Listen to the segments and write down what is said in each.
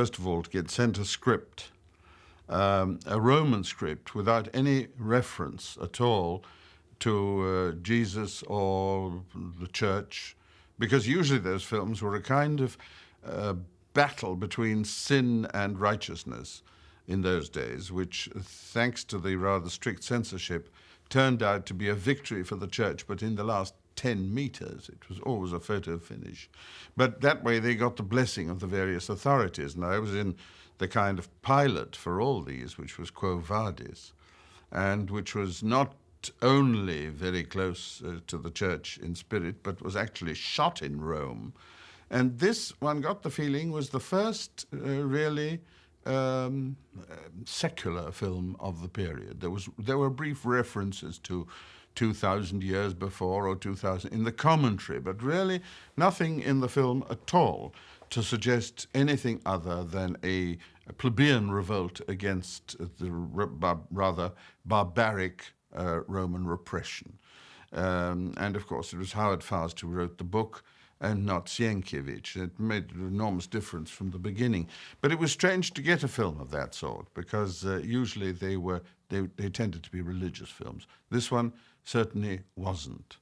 First of all, to get sent a script, a Roman script, without any reference at all to Jesus or the church, because usually those films were a kind of battle between sin and righteousness in those days, which, thanks to the rather strict censorship, turned out to be a victory for the church, but in the last 10 meters. It was always a photo finish. But that way they got the blessing of the various authorities. And I was in the kind of pilot for all these, which was Quo Vadis, and which was not only very close to the church in spirit, but was actually shot in Rome. And this, one got the feeling, was the first really secular film of the period. There were brief references to 2,000 years before or 2,000 in the commentary, but really nothing in the film at all to suggest anything other than a plebeian revolt against the rather barbaric Roman repression. And of course it was Howard Fast who wrote the book and not Sienkiewicz. It made an enormous difference from the beginning. But it was strange to get a film of that sort, because usually they tended to be religious films. This one certainly wasn't.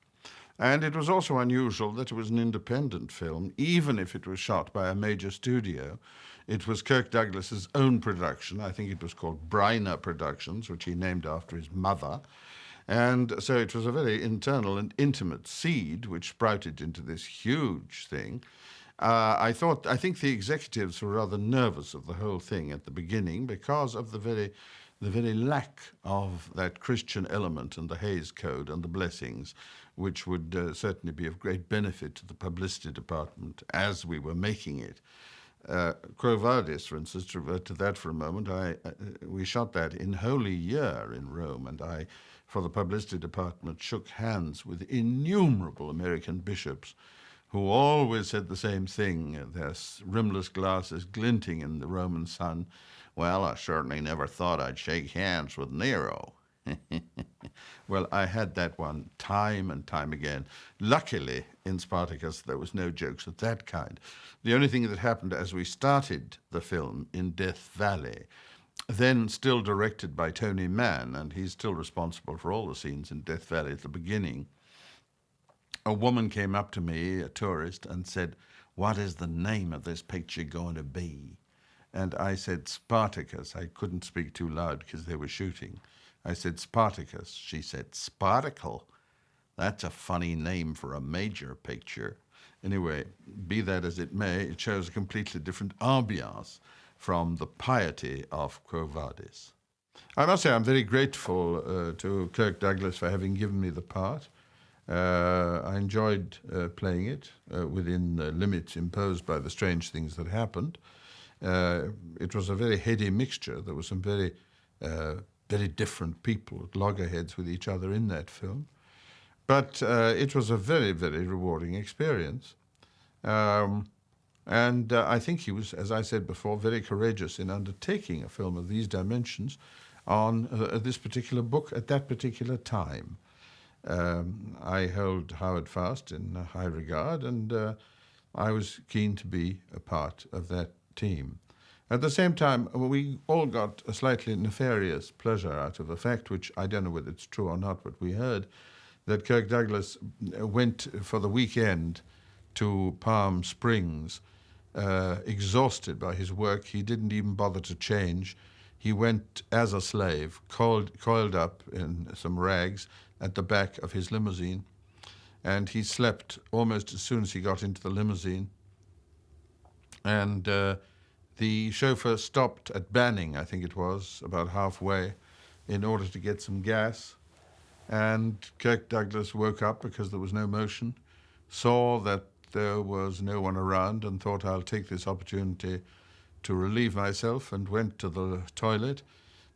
And it was also unusual that it was an independent film, even if it was shot by a major studio. It was Kirk Douglas's own production. I think it was called Briner Productions, which he named after his mother. And so it was a very internal and intimate seed which sprouted into this huge thing. I think the executives were rather nervous of the whole thing at the beginning because of the very lack of that Christian element and the Hays Code and the blessings, which would certainly be of great benefit to the publicity department as we were making it. Quo Vadis, for instance, to revert to that for a moment, we shot that in Holy Year in Rome, and I, for the publicity department, shook hands with innumerable American bishops who always said the same thing, their rimless glasses glinting in the Roman sun. Well, I certainly never thought I'd shake hands with Nero. Well, I had that one time and time again. Luckily, in Spartacus, there was no jokes of that kind. The only thing that happened as we started the film in Death Valley, then still directed by Tony Mann, and he's still responsible for all the scenes in Death Valley at the beginning, a woman came up to me, a tourist, and said, "What is the name of this picture going to be?" And I said, "Spartacus." I couldn't speak too loud because they were shooting. I said, "Spartacus." She said, "Spartacle? That's a funny name for a major picture." Anyway, be that as it may, it shows a completely different ambiance from the piety of Quo Vadis. I must say I'm very grateful to Kirk Douglas for having given me the part. I enjoyed playing it within the limits imposed by the strange things that happened. It was a very heady mixture. There were some very different people at loggerheads with each other in that film. But it was a very, very rewarding experience. And I think he was, as I said before, very courageous in undertaking a film of these dimensions on this particular book at that particular time. I held Howard Fast in high regard, and I was keen to be a part of that team. At the same time, we all got a slightly nefarious pleasure out of the fact, which I don't know whether it's true or not, but we heard that Kirk Douglas went for the weekend to Palm Springs, exhausted by his work. He didn't even bother to change. He went as a slave, coiled up in some rags at the back of his limousine, and he slept almost as soon as he got into the limousine. And the chauffeur stopped at Banning, I think it was, about halfway, in order to get some gas. And Kirk Douglas woke up because there was no motion, saw that there was no one around, and thought, I'll take this opportunity to relieve myself, and went to the toilet.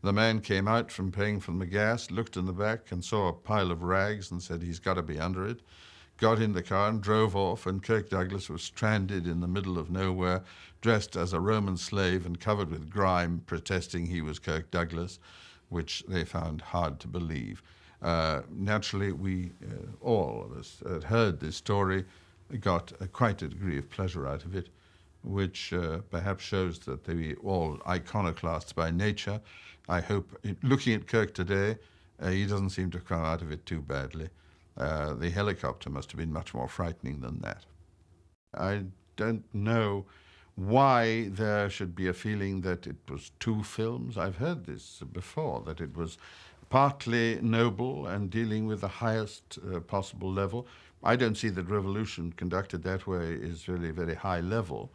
The man came out from paying for the gas, looked in the back and saw a pile of rags and said he's got to be under it. Got in the car and drove off, and Kirk Douglas was stranded in the middle of nowhere, dressed as a Roman slave and covered with grime, protesting he was Kirk Douglas, which they found hard to believe. Naturally, we, all of us, had heard this story, got quite a degree of pleasure out of it. which perhaps shows that they were all iconoclasts by nature. I hope, looking at Kirk today, he doesn't seem to come out of it too badly. The helicopter must have been much more frightening than that. I don't know why there should be a feeling that it was two films. I've heard this before, that it was partly noble and dealing with the highest possible level. I don't see that revolution conducted that way is really very high level,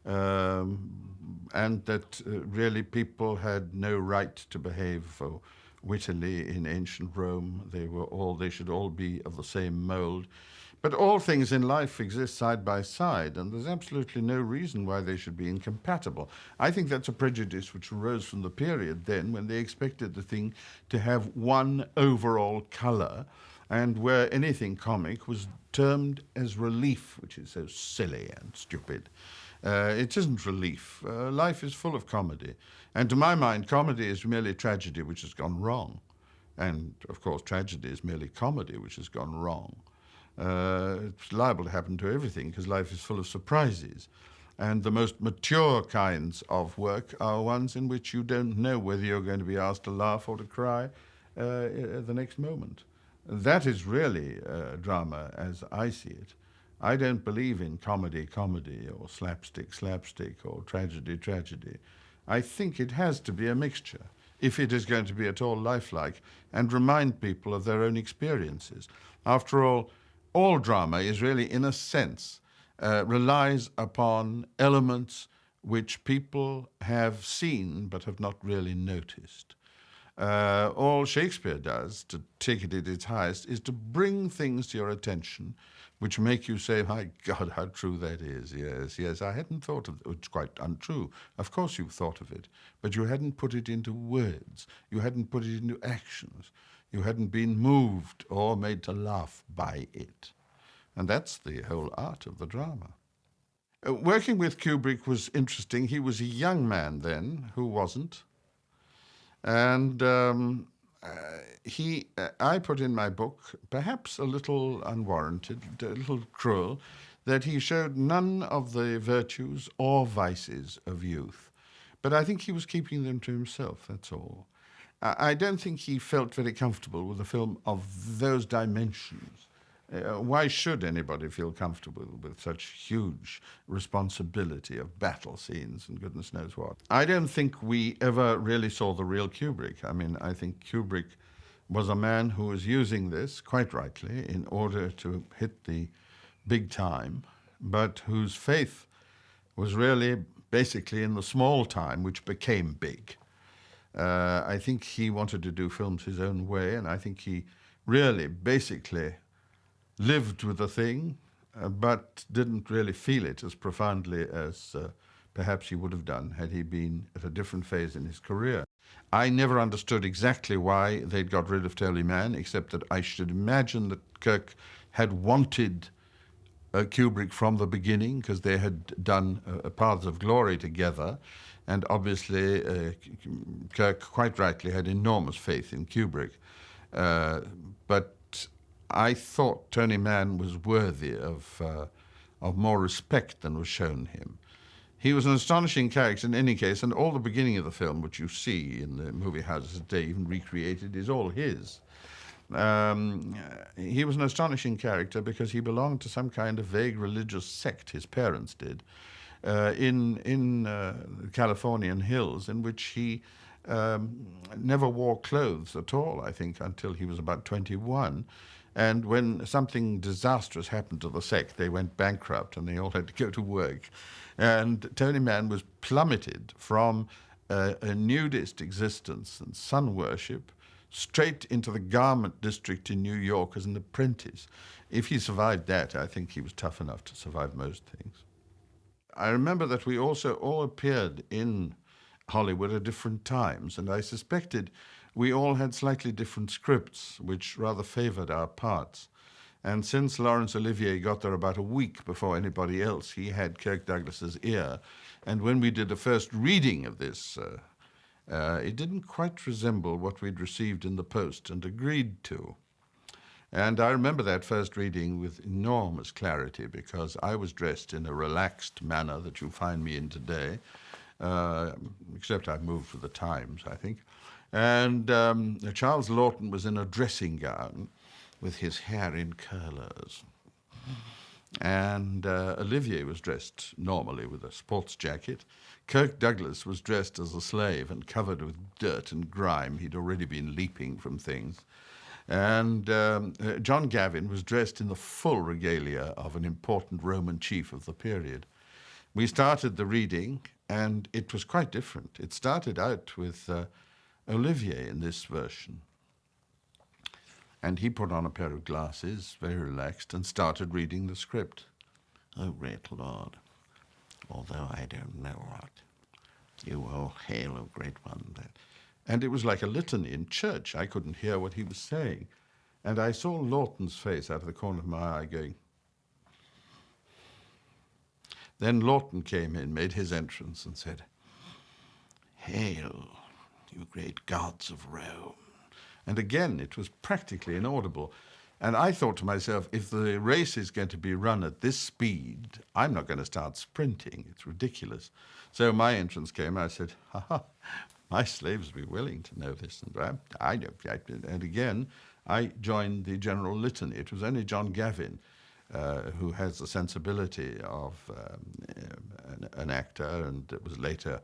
and that really people had no right to behave wittily in ancient Rome. They should all be of the same mold. But all things in life exist side by side, and there's absolutely no reason why they should be incompatible. I think that's a prejudice which arose from the period then, when they expected the thing to have one overall colour, and where anything comic was termed as relief, which is so silly and stupid. It isn't relief. Life is full of comedy. And to my mind, comedy is merely tragedy which has gone wrong. And, of course, tragedy is merely comedy which has gone wrong. It's liable to happen to everything because life is full of surprises. And the most mature kinds of work are ones in which you don't know whether you're going to be asked to laugh or to cry at the next moment. That is really drama as I see it. I don't believe in comedy, or slapstick, or tragedy. I think it has to be a mixture if it is going to be at all lifelike and remind people of their own experiences. After all drama is really, in a sense, relies upon elements which people have seen but have not really noticed. All Shakespeare does, to take it at its highest, is to bring things to your attention which make you say, my God, how true that is. Yes, I hadn't thought of it. It's quite untrue. Of course you've thought of it, but you hadn't put it into words. You hadn't put it into actions. You hadn't been moved or made to laugh by it. And that's the whole art of the drama. Working with Kubrick was interesting. He was a young man then who wasn't. And I put in my book, perhaps a little unwarranted, a little cruel, that he showed none of the virtues or vices of youth. But I think he was keeping them to himself, that's all. I don't think he felt very comfortable with a film of those dimensions. Why should anybody feel comfortable with such huge responsibility of battle scenes and goodness knows what? I don't think we ever really saw the real Kubrick. I mean, I think Kubrick was a man who was using this, quite rightly, in order to hit the big time, but whose faith was really basically in the small time, which became big. I think he wanted to do films his own way, and I think he really basically lived with the thing, but didn't really feel it as profoundly as perhaps he would have done had he been at a different phase in his career. I never understood exactly why they'd got rid of Tony Mann, except that I should imagine that Kirk had wanted Kubrick from the beginning, because they had done Paths of Glory together, and obviously Kirk quite rightly had enormous faith in Kubrick. But I thought Tony Mann was worthy of more respect than was shown him. He was an astonishing character in any case, and all the beginning of the film, which you see in the movie houses today, even recreated, is all his. He was an astonishing character because he belonged to some kind of vague religious sect, his parents did, in the Californian hills, in which he never wore clothes at all, I think, until he was about 21. And when something disastrous happened to the sect, they went bankrupt and they all had to go to work. And Tony Mann was plummeted from a nudist existence and sun worship straight into the garment district in New York as an apprentice. If he survived that, I think he was tough enough to survive most things. I remember that we also all appeared in Hollywood at different times, and I suspected we all had slightly different scripts, which rather favored our parts. And since Laurence Olivier got there about a week before anybody else, he had Kirk Douglas's ear. And when we did the first reading of this, it didn't quite resemble what we'd received in the post and agreed to. And I remember that first reading with enormous clarity because I was dressed in a relaxed manner that you find me in today, except I've moved with the times, I think. And Charles Lawton was in a dressing gown with his hair in curlers. And Olivier was dressed normally with a sports jacket. Kirk Douglas was dressed as a slave and covered with dirt and grime. He'd already been leaping from things. And John Gavin was dressed in the full regalia of an important Roman chief of the period. We started the reading, and it was quite different. It started out with Olivier in this version. And he put on a pair of glasses, very relaxed, and started reading the script. "O great Lord, although I don't know what, you all hail, O great one." And it was like a litany in church. I couldn't hear what he was saying. And I saw Lawton's face out of the corner of my eye going. Then Lawton came in, made his entrance, and said, "Hail, you great gods of Rome." And again, it was practically inaudible. And I thought to myself, if the race is going to be run at this speed, I'm not going to start sprinting. It's ridiculous. So my entrance came, I said, my slaves will be willing to know this. And and again, I joined the general litany. It was only John Gavin, who has the sensibility of an actor, and it was later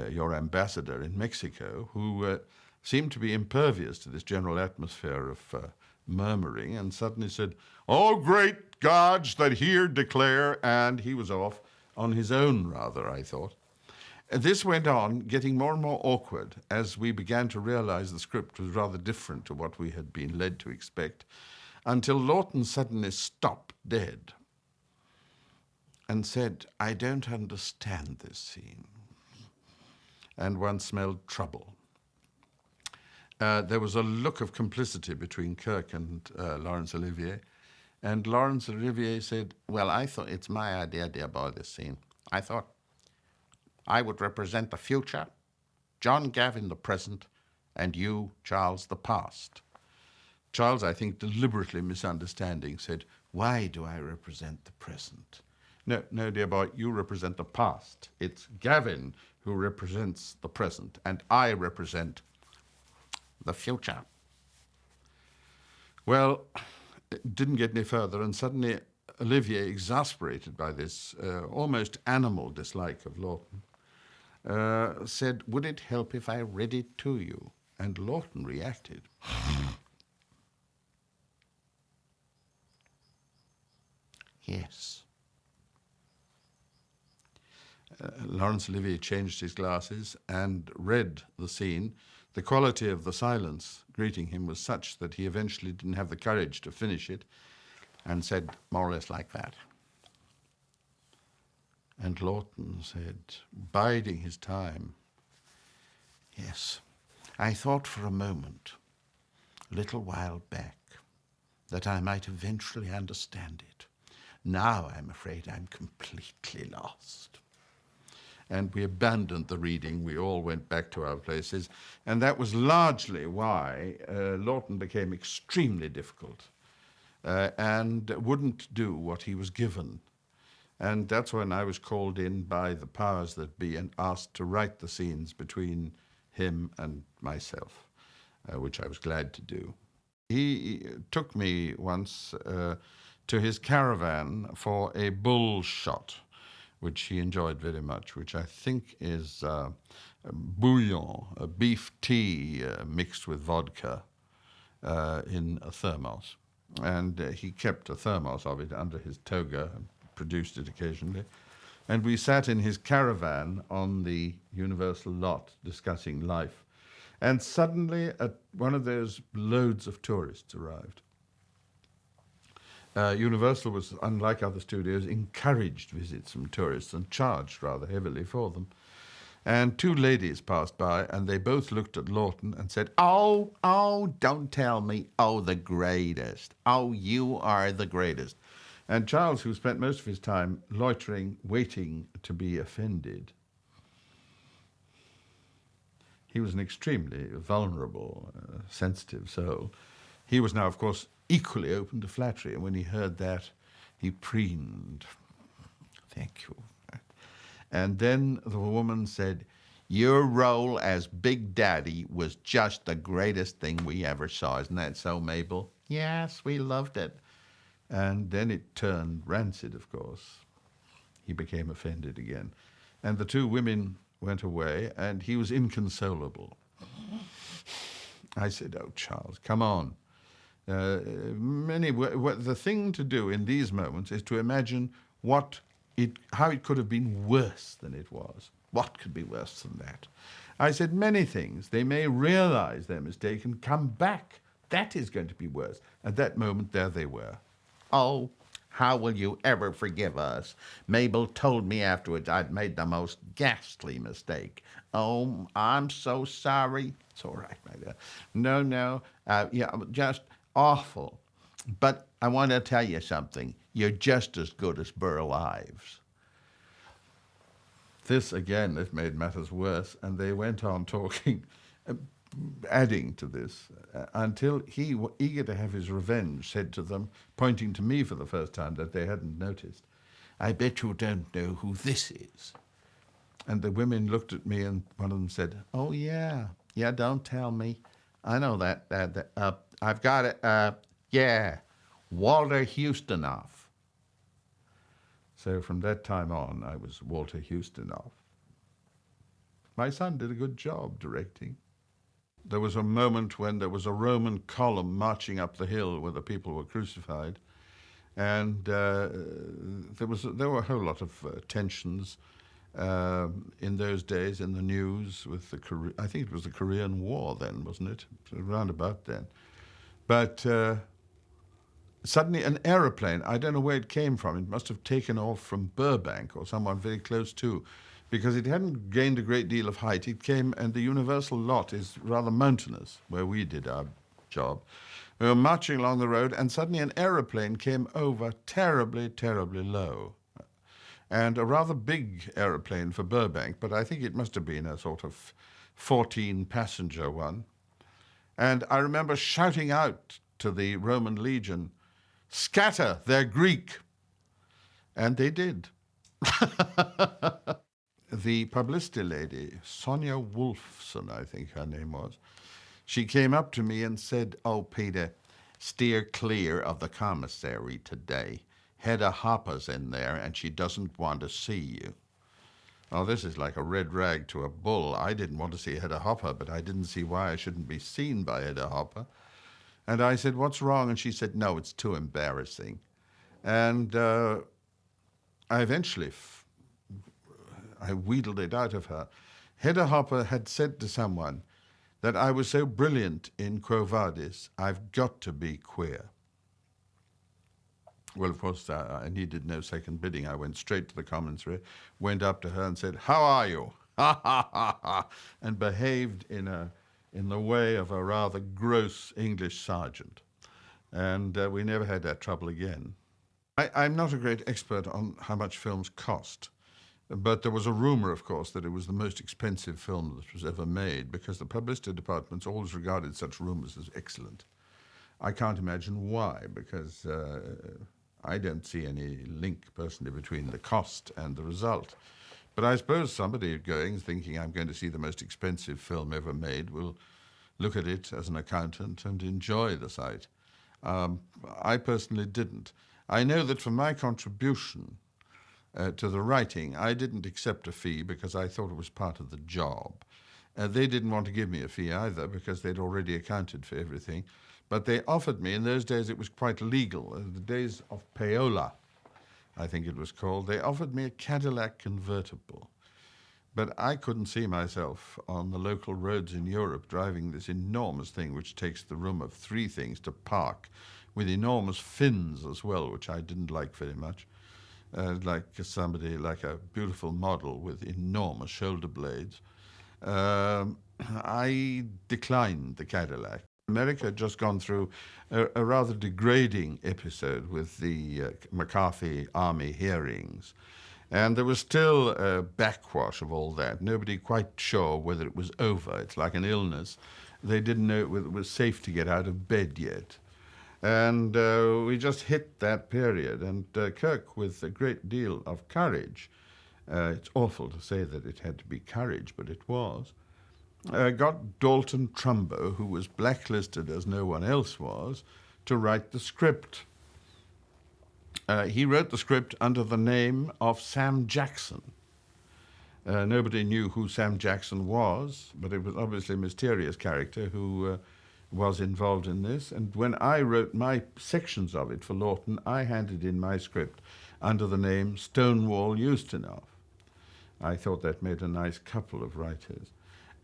your ambassador in Mexico, who seemed to be impervious to this general atmosphere of murmuring, and suddenly said, "Oh, great gods that here declare," and he was off on his own, rather, I thought. This went on, getting more and more awkward as we began to realize the script was rather different to what we had been led to expect, until Lawton suddenly stopped dead and said, "I don't understand this scene." And one smelled trouble. There was a look of complicity between Kirk and Laurence Olivier. And Laurence Olivier said, "Well, I thought it's my idea, dear boy, this scene. I thought I would represent the future, John Gavin the present, and you, Charles, the past." Charles, I think, deliberately misunderstanding, said, "Why do I represent the present?" No, dear boy, you represent the past. It's Gavin who represents the present, and I represent the future. Well, it didn't get any further, and suddenly Olivier, exasperated by this almost animal dislike of Lawton, said, "Would it help if I read it to you?" And Lawton reacted. "Yes." Laurence Olivier changed his glasses and read the scene. The quality of the silence greeting him was such that he eventually didn't have the courage to finish it, and said more or less like that. And Lawton said, biding his time, "Yes, I thought for a moment, a little while back, that I might eventually understand it. Now I'm afraid I'm completely lost." And we abandoned the reading. We all went back to our places. And that was largely why Lawton became extremely difficult and wouldn't do what he was given. And that's when I was called in by the powers that be and asked to write the scenes between him and myself, which I was glad to do. He took me once to his caravan for a bull shot, which he enjoyed very much, which I think is bouillon, a beef tea mixed with vodka in a thermos. And he kept a thermos of it under his toga and produced it occasionally. And we sat in his caravan on the Universal lot discussing life. And suddenly one of those loads of tourists arrived. Universal was, unlike other studios, encouraged visits from tourists and charged rather heavily for them. And two ladies passed by, and they both looked at Lawton and said, "Oh, don't tell me, oh, the greatest. Oh, you are the greatest." And Charles, who spent most of his time loitering, waiting to be offended, he was an extremely vulnerable, sensitive soul. He was now, of course, equally open to flattery. And when he heard that, he preened. Thank you. And then the woman said, your role as Big Daddy was just the greatest thing we ever saw. Isn't that so, Mabel? Yes, we loved it. And then it turned rancid, of course. He became offended again. And the two women went away, and he was inconsolable. I said, oh, Charles, come on. The thing to do in these moments is to imagine how it could have been worse than it was. What could be worse than that? I said, many things. They may realize their mistake and come back. That is going to be worse. At that moment, there they were. Oh, how will you ever forgive us? Mabel told me afterwards I'd made the most ghastly mistake. Oh, I'm so sorry. It's all right, my dear. No, just awful. But I want to tell you something. You're just as good as Burl Ives. This made matters worse, and they went on talking, adding to this, until he, eager to have his revenge, said to them, pointing to me for the first time that they hadn't noticed, I bet you don't know who this is. And the women looked at me, and one of them said, oh, yeah, don't tell me. I know that. I've got it. Walter Ustinov. So from that time on, I was Walter Ustinov. My son did a good job directing. There was a moment when there was a Roman column marching up the hill where the people were crucified, and there were a whole lot of tensions in those days in the news with I think it was the Korean War then, wasn't it? Around about then. But suddenly an aeroplane, I don't know where it came from, it must have taken off from Burbank or someone very close to, because it hadn't gained a great deal of height. It came, and the Universal lot is rather mountainous, where we did our job. We were marching along the road, and suddenly an aeroplane came over terribly, terribly low. And a rather big aeroplane for Burbank, but I think it must have been a sort of 14-passenger one. And I remember shouting out to the Roman Legion, scatter, they're Greek. And they did. The publicity lady, Sonia Wolfson, I think her name was, she came up to me and said, oh, Peter, steer clear of the commissary today. Hedda Hopper's in there, and she doesn't want to see you. Oh, this is like a red rag to a bull. I didn't want to see Hedda Hopper, but I didn't see why I shouldn't be seen by Hedda Hopper. And I said, what's wrong? And she said, no, it's too embarrassing. And I eventually I wheedled it out of her. Hedda Hopper had said to someone that I was so brilliant in Quo Vadis, I've got to be queer. Well, of course, I needed no second bidding. I went straight to the commissary, went up to her and said, how are you? Ha, ha, ha, ha, and behaved in the way of a rather gross English sergeant. And we never had that trouble again. I'm not a great expert on how much films cost. But there was a rumor, of course, that it was the most expensive film that was ever made, because the publicity departments always regarded such rumors as excellent. I can't imagine why, because I don't see any link personally between the cost and the result. But I suppose somebody going, thinking I'm going to see the most expensive film ever made, will look at it as an accountant and enjoy the sight. I personally didn't. I know that for my contribution to the writing, I didn't accept a fee because I thought it was part of the job. They didn't want to give me a fee either because they'd already accounted for everything. But they offered me, in those days it was quite legal, the days of payola, I think it was called, they offered me a Cadillac convertible. But I couldn't see myself on the local roads in Europe driving this enormous thing which takes the room of three things to park, with enormous fins as well, which I didn't like very much. Like a beautiful model with enormous shoulder blades. I declined the Cadillac. America had just gone through a rather degrading episode with the McCarthy Army hearings. And there was still a backwash of all that. Nobody quite sure whether it was over. It's like an illness. They didn't know it was safe to get out of bed yet. And we just hit that period. And Kirk, with a great deal of courage, it's awful to say that it had to be courage, but it was, got Dalton Trumbo, who was blacklisted as no one else was, to write the script. He wrote the script under the name of Sam Jackson. Nobody knew who Sam Jackson was, but it was obviously a mysterious character who was involved in this. And when I wrote my sections of it for Lawton, I handed in my script under the name Stonewall Ustinov. I thought that made a nice couple of writers.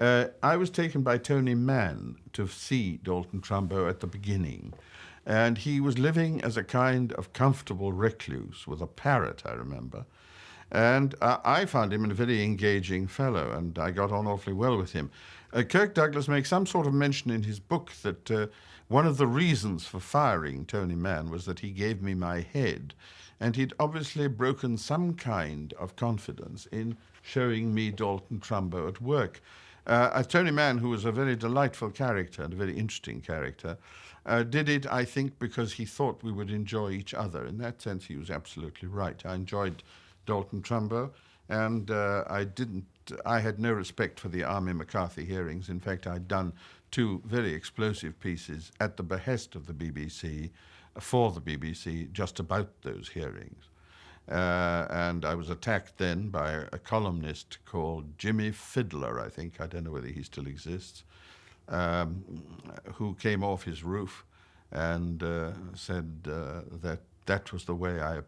I was taken by Tony Mann to see Dalton Trumbo at the beginning, and he was living as a kind of comfortable recluse with a parrot, I remember. And I found him a very engaging fellow, and I got on awfully well with him. Kirk Douglas makes some sort of mention in his book that one of the reasons for firing Tony Mann was that he gave me my head, and he'd obviously broken some kind of confidence in showing me Dalton Trumbo at work. Tony Mann, who was a very delightful character and a very interesting character, did it, I think, because he thought we would enjoy each other. In that sense, he was absolutely right. I enjoyed Dalton Trumbo, and I had no respect for the Army McCarthy hearings. In fact, I'd done 2 very explosive pieces at the behest of the BBC, for the BBC, just about those hearings. And I was attacked then by a columnist called Jimmy Fiddler, I think, I don't know whether he still exists, who came off his roof and said that was the way I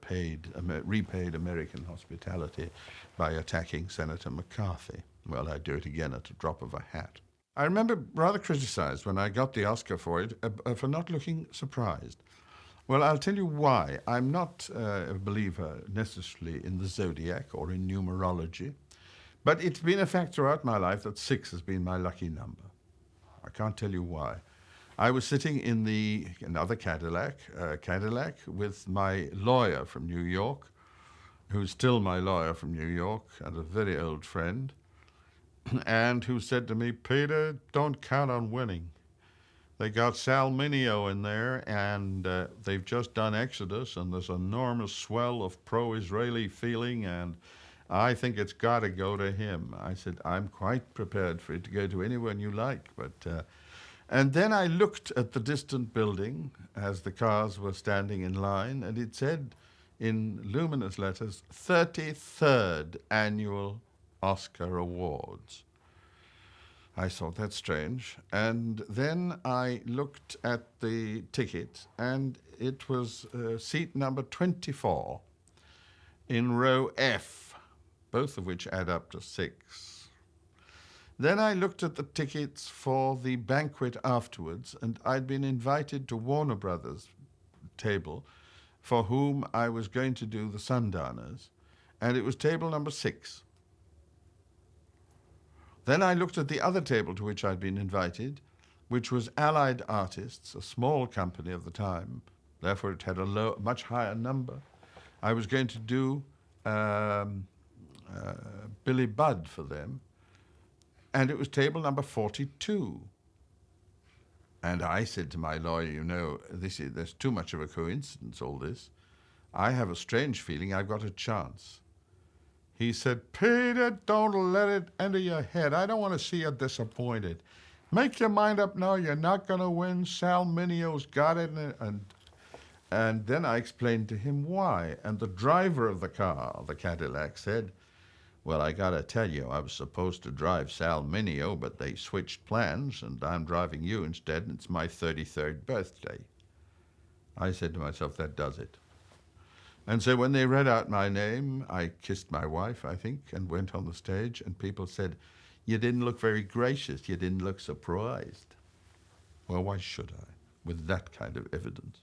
repaid American hospitality, by attacking Senator McCarthy. Well, I'd do it again at a drop of a hat. I remember rather criticized when I got the Oscar for it for not looking surprised. Well, I'll tell you why. I'm not a believer necessarily in the zodiac or in numerology, but it's been a fact throughout my life that 6 has been my lucky number. I can't tell you why. I was sitting in another Cadillac with my lawyer from New York, who's still my lawyer from New York and a very old friend, and who said to me, "Peter, don't count on winning. They got Sal Mineo in there, and they've just done Exodus, and there's an enormous swell of pro-Israeli feeling, and I think it's got to go to him." I said, "I'm quite prepared for it to go to anyone you like, but..." And then I looked at the distant building as the cars were standing in line, and it said in luminous letters, 33rd Annual Oscar Awards. I thought, that's strange. And then I looked at the ticket, and it was seat number 24 in row F, both of which add up to 6. Then I looked at the tickets for the banquet afterwards, and I'd been invited to Warner Brothers' table, for whom I was going to do the Sundowners, and it was table number 6. Then I looked at the other table to which I'd been invited, which was Allied Artists, a small company of the time, therefore it had a much higher number. I was going to do Billy Budd for them, and it was table number 42. And I said to my lawyer, there's too much of a coincidence, all this. I have a strange feeling I've got a chance. He said, "Peter, don't let it enter your head. I don't want to see you disappointed. Make your mind up now. You're not going to win. Sal Mineo's got it." And then I explained to him why. And the driver of the car, the Cadillac, said, "Well, I got to tell you, I was supposed to drive Sal Mineo, but they switched plans, and I'm driving you instead, and it's my 33rd birthday." I said to myself, that does it. And so when they read out my name, I kissed my wife, I think, and went on the stage, and people said, "You didn't look very gracious. You didn't look surprised." Well, why should I, with that kind of evidence?